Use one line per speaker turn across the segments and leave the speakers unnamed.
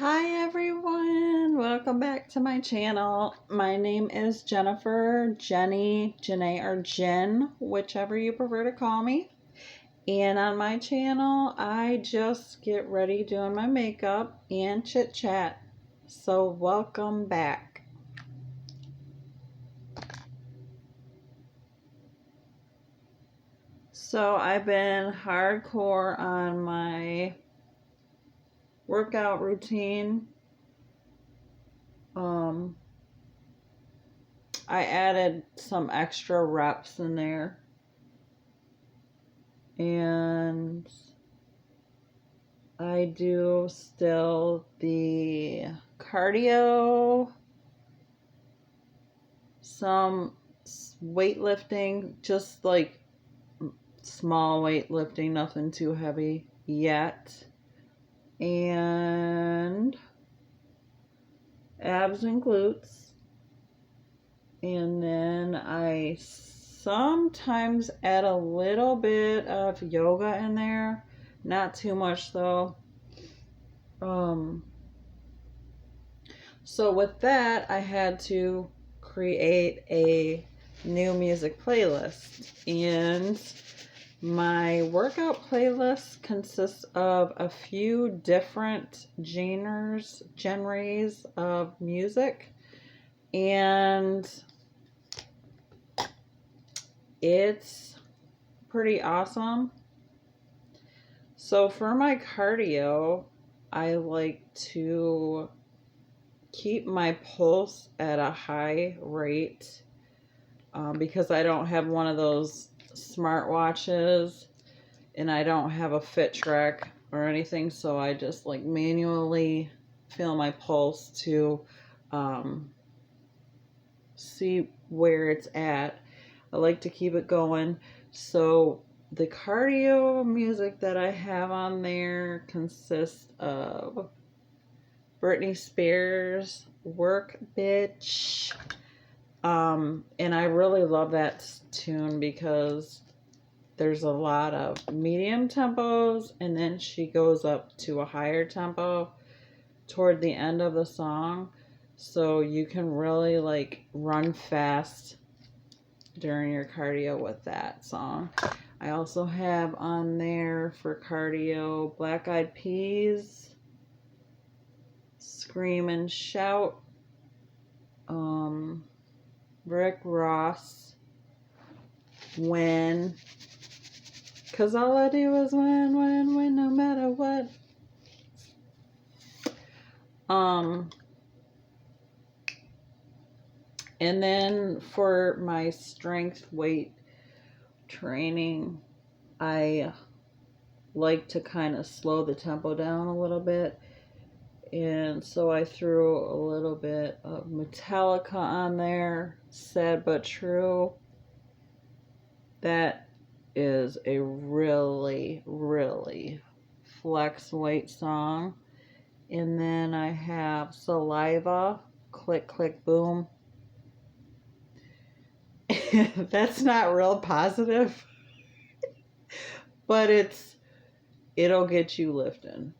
Hi everyone, welcome back to my channel. My name is Jennifer, Jenny, Janae, or Jen, whichever you prefer to call me. And on my channel, I just get ready doing my makeup and chit chat. So welcome back. So I've been hardcore on my workout routine. I added some extra reps in there, and I do still the cardio, some weightlifting, just like small weightlifting, nothing too heavy yet, and abs and glutes. And then I sometimes add a little bit of yoga in there, not too much though. So with that, I had to create a new music playlist, and my workout playlist consists of a few different genres of music, and it's pretty awesome. So for my cardio, I like to keep my pulse at a high rate because I don't have one of those smartwatches and I don't have a fit track or anything, so I just like manually feel my pulse to see where it's at. I like to keep it going. So the cardio music that I have on there consists of Britney Spears, Work Bitch. And I really love that tune because there's a lot of medium tempos and then she goes up to a higher tempo toward the end of the song. So you can really like run fast during your cardio with that song. I also have on there for cardio Black Eyed Peas, Scream and Shout, Rick Ross, When, cause all I do is win, no matter what. And then for my strength weight training, I like to kind of slow the tempo down a little bit. And so I threw a little bit of Metallica on there, Sad But True. That is a really, really flex weight song. And then I have Saliva, Click Click Boom. That's not real positive, but it'll get you lifting.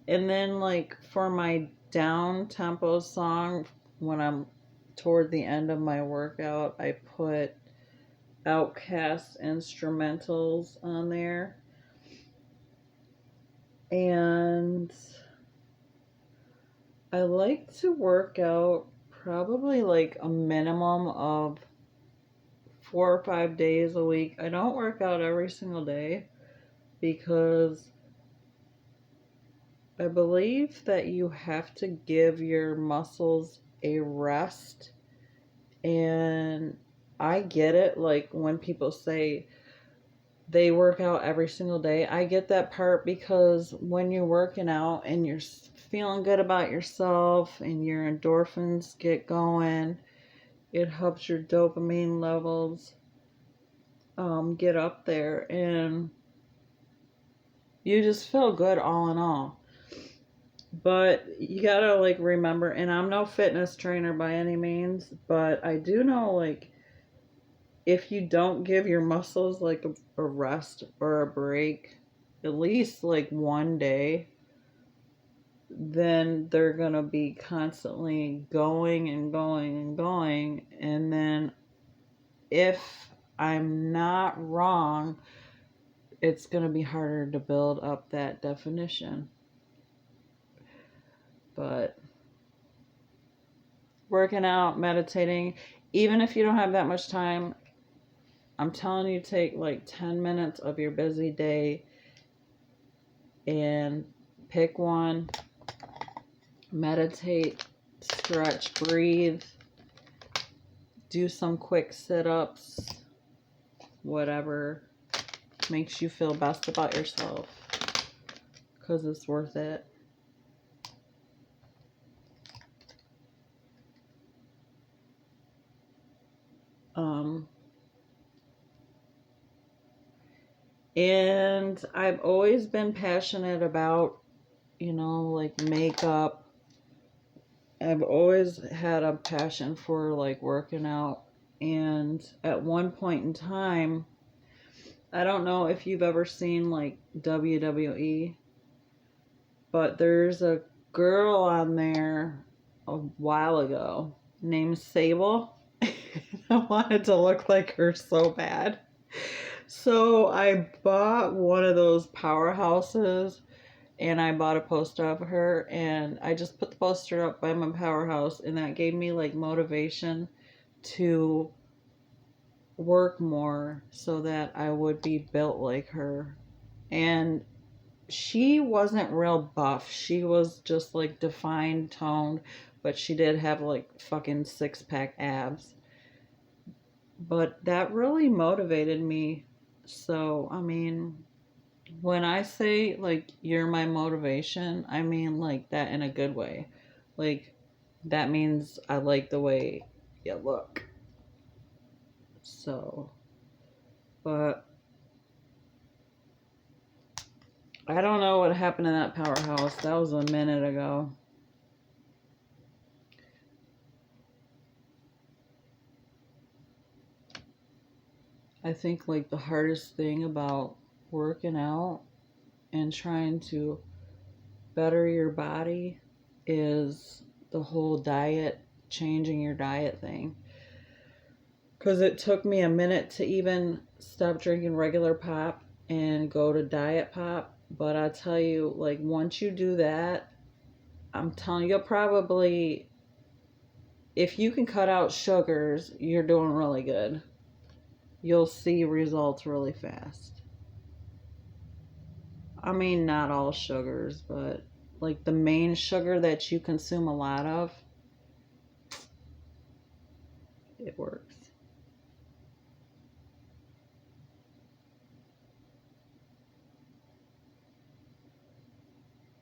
And then like for my down tempo song, when I'm toward the end of my workout, I put Outcast instrumentals on there. And I like to work out probably like a minimum of 4 or 5 days a week. I don't work out every single day because I believe that you have to give your muscles a rest. And I get it, like when people say they work out every single day, I get that part, because when you're working out and you're feeling good about yourself and your endorphins get going, it helps your dopamine levels get up there, and you just feel good all in all. But you gotta like remember, and I'm no fitness trainer by any means, but I do know like if you don't give your muscles like a rest or a break, at least like one day, then they're gonna be constantly going and going and going. And then if I'm not wrong, it's gonna be harder to build up that definition. But working out, meditating, even if you don't have that much time, I'm telling you, take like 10 minutes of your busy day and pick one, meditate, stretch, breathe, do some quick sit-ups, whatever makes you feel best about yourself, because it's worth it. And I've always been passionate about, like makeup. I've always had a passion for like working out. And at one point in time, I don't know if you've ever seen like WWE, but there's a girl on there a while ago named Sable. I wanted to look like her so bad. So I bought one of those powerhouses and I bought a poster of her and I just put the poster up by my powerhouse, and that gave me like motivation to work more so that I would be built like her. And she wasn't real buff. She was just like defined, toned, but she did have like fucking 6-pack abs. But that really motivated me. So, I mean, when I say like you're my motivation, I mean like that in a good way. Like that means I like the way you look. So, but I don't know what happened in that powerhouse. That was a minute ago. I think like the hardest thing about working out and trying to better your body is the whole diet, changing your diet thing. Because it took me a minute to even stop drinking regular pop and go to diet pop. But I tell you, like, once you do that, I'm telling you, you'll probably, if you can cut out sugars, you're doing really good. You'll see results really fast. I mean, not all sugars, but like the main sugar that you consume a lot of, it works.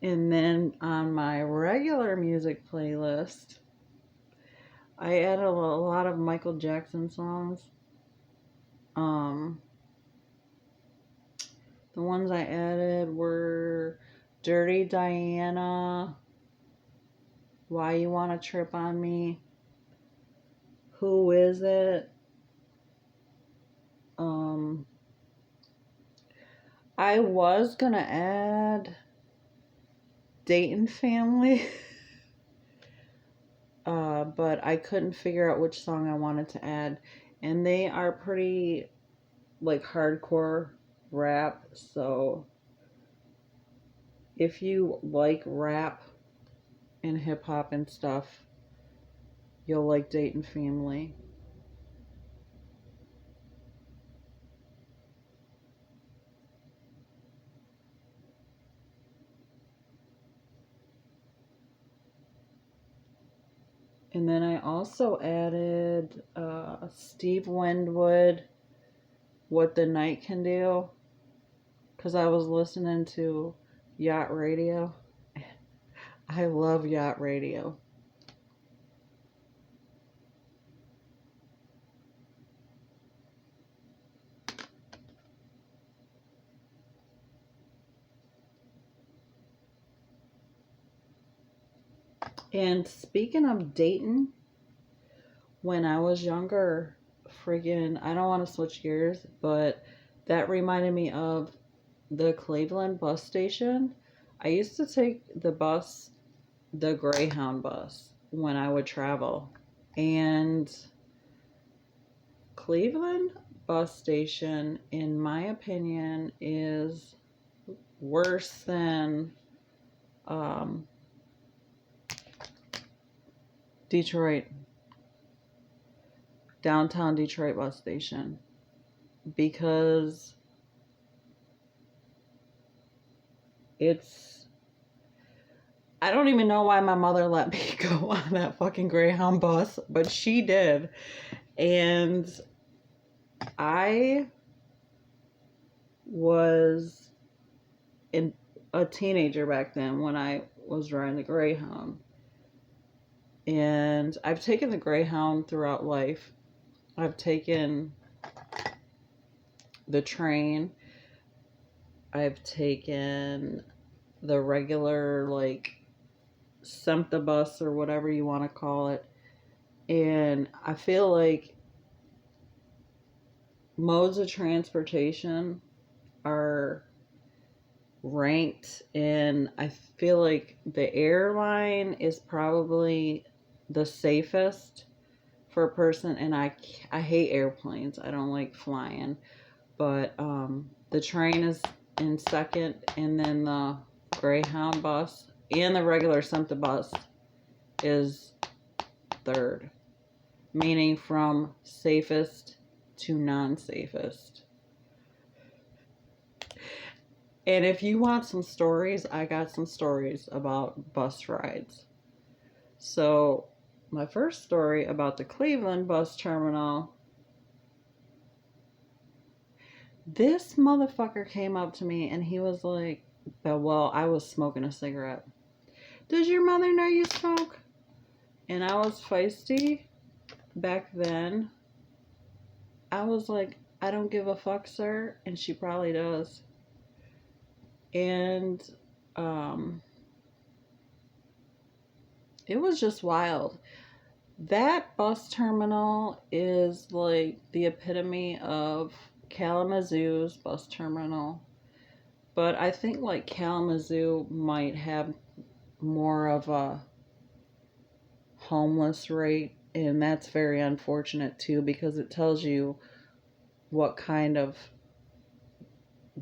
And then on my regular music playlist, I added a lot of Michael Jackson songs. Um, the ones I added were Dirty Diana, Why You Wanna Trip on Me, Who Is It? Um, I was gonna add Dayton Family, but I couldn't figure out which song I wanted to add. And they are pretty like hardcore rap, so if you like rap and hip hop and stuff, you'll like Dayton Family. And then I also added Steve Winwood, What the Night Can Do, because I was listening to Yacht Radio. I love Yacht Radio. And speaking of Dayton, when I was younger, friggin', I don't want to switch gears, but that reminded me of the Cleveland bus station, I used to take the bus, the Greyhound bus, when I would travel. And Cleveland bus station, in my opinion, is worse than um, Detroit, downtown Detroit bus station, because it's, I don't even know why my mother let me go on that fucking Greyhound bus, but she did. And I was a teenager back then when I was riding the Greyhound. And I've taken the Greyhound throughout life. I've taken the train. I've taken the regular, like, SEMTA bus or whatever you want to call it. And I feel like modes of transportation are ranked, and I feel like the airline is probably the safest for a person. And I hate airplanes. I don't like flying. But the train is in second, and then the Greyhound bus and the regular SEMTA bus is third, meaning from safest to non-safest. And if you want some stories, I got some stories about bus rides. So my first story about the Cleveland bus terminal, this motherfucker came up to me and he was like, well, I was smoking a cigarette. Does your mother know you smoke? And I was feisty back then. I was like, I don't give a fuck, sir. And she probably does. And it was just wild. That bus terminal is like the epitome of Kalamazoo's bus terminal. But I think like Kalamazoo might have more of a homeless rate, and that's very unfortunate too, because it tells you what kind of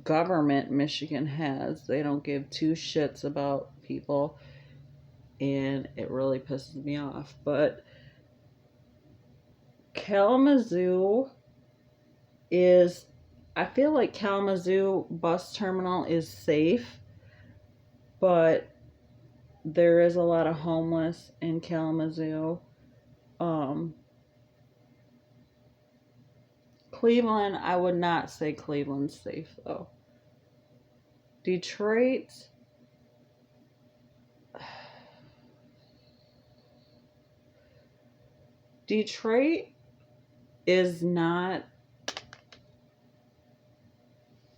government Michigan has. They don't give two shits about people, and it really pisses me off. But Kalamazoo is, I feel like Kalamazoo bus terminal is safe, but there is a lot of homeless in Kalamazoo. Cleveland, I would not say Cleveland's safe though. Detroit, Detroit is not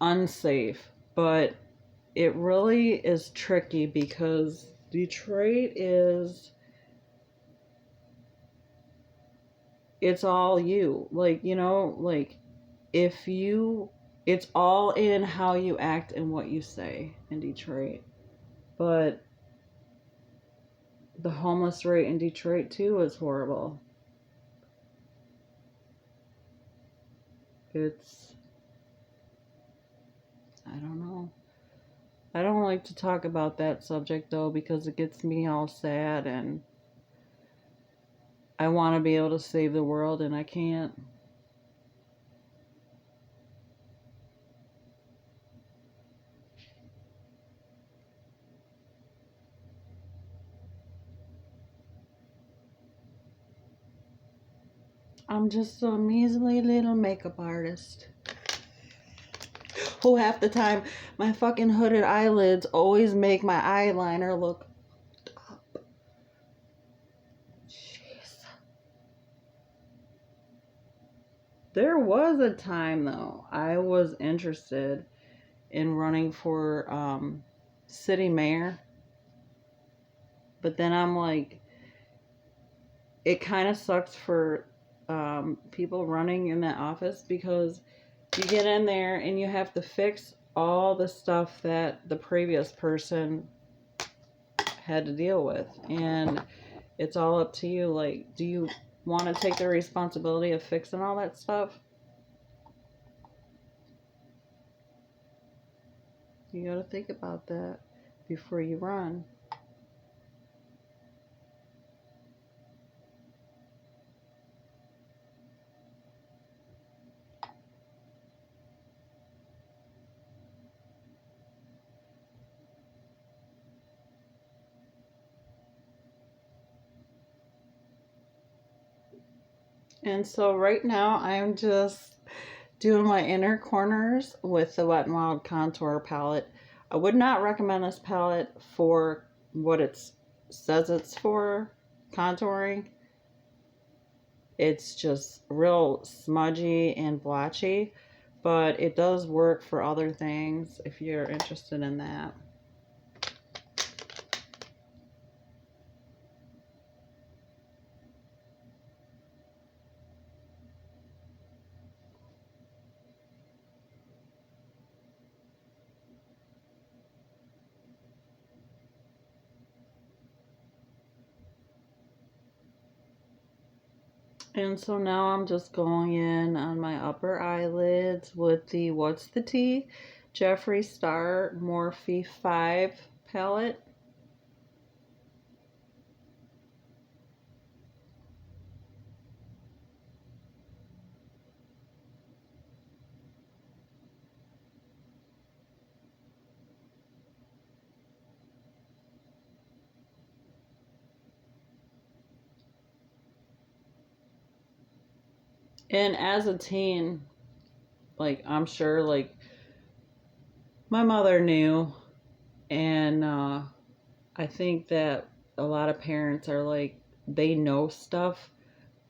unsafe, but it really is tricky because Detroit is, it's all you. Like, you know, like if you, it's all in how you act and what you say in Detroit. But the homeless rate in Detroit too is horrible. It's, I don't know. I don't like to talk about that subject though because it gets me all sad, and I want to be able to save the world and I can't. I'm just a measly little makeup artist who half the time my fucking hooded eyelids always make my eyeliner look up. Jeez. There was a time though I was interested in running for city mayor, but then I'm like, it kind of sucks for people running in that office because you get in there and you have to fix all the stuff that the previous person had to deal with. And it's all up to you. Like, do you want to take the responsibility of fixing all that stuff? You got to think about that before you run. And so right now I'm just doing my inner corners with the Wet n Wild contour palette. I would not recommend this palette for what it says it's for, contouring. It's just real smudgy and blotchy, but it does work for other things if you're interested in that. And so now I'm just going in on my upper eyelids with the What's the Tea Jeffree Star Morphe 5 palette. And as a teen, like, I'm sure, like, my mother knew, and I think that a lot of parents are like, they know stuff,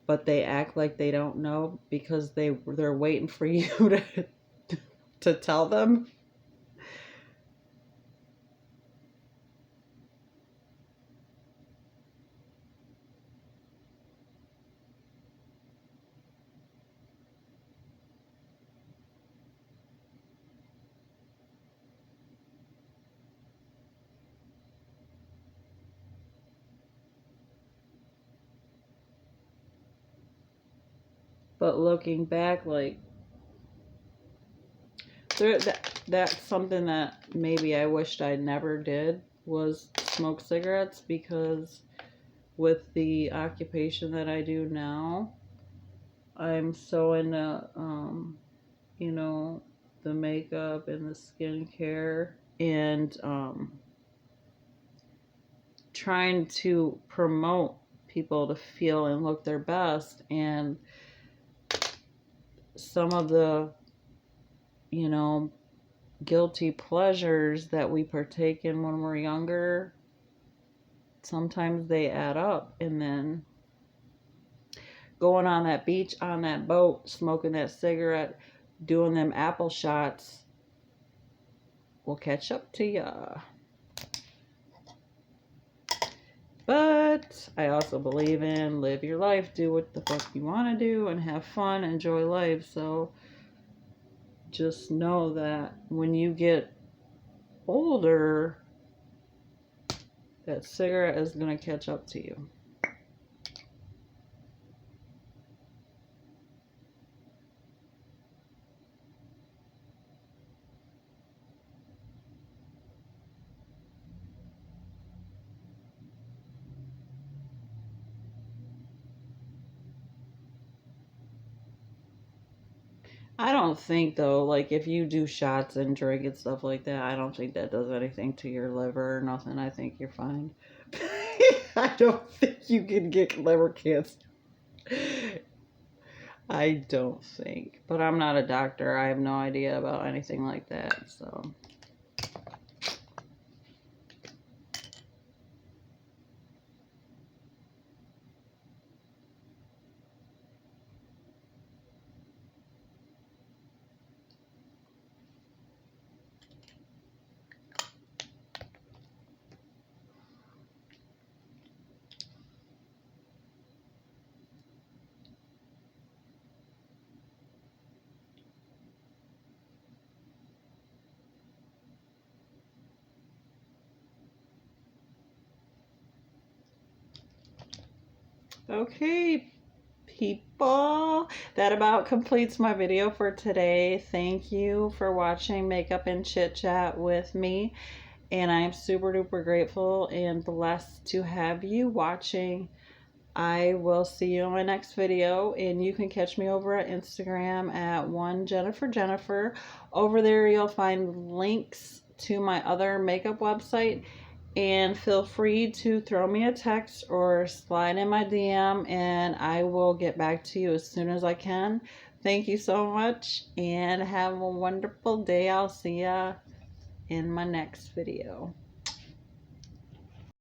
but they act like they don't know because they're waiting for you to tell them. But looking back, like, that's something that maybe I wished I never did, was smoke cigarettes, because with the occupation that I do now, I'm so into you know, the makeup and the skincare, and trying to promote people to feel and look their best. And some of the, you know, guilty pleasures that we partake in when we're younger, sometimes they add up. And then going on that beach, on that boat, smoking that cigarette, doing them apple shots will catch up to ya. But I also believe in live your life, do what the fuck you want to do, and have fun, enjoy life. So just know that when you get older, that cigarette is going to catch up to you. I don't think, though, like, if you do shots and drink and stuff like that, I don't think that does anything to your liver or nothing. I think you're fine. I don't think you can get liver cancer. I don't think. But I'm not a doctor. I have no idea about anything like that, so. Okay, people, that about completes my video for today. Thank you for watching Makeup and Chit Chat with me, and I am super duper grateful and blessed to have you watching. I will see you in my next video, and you can catch me over at Instagram at @1JenniferJennifer. Over there you'll find links to my other makeup website, and feel free to throw me a text or slide in my DM, and I will get back to you as soon as I can. Thank you so much, and have a wonderful day. I'll see ya in my next video.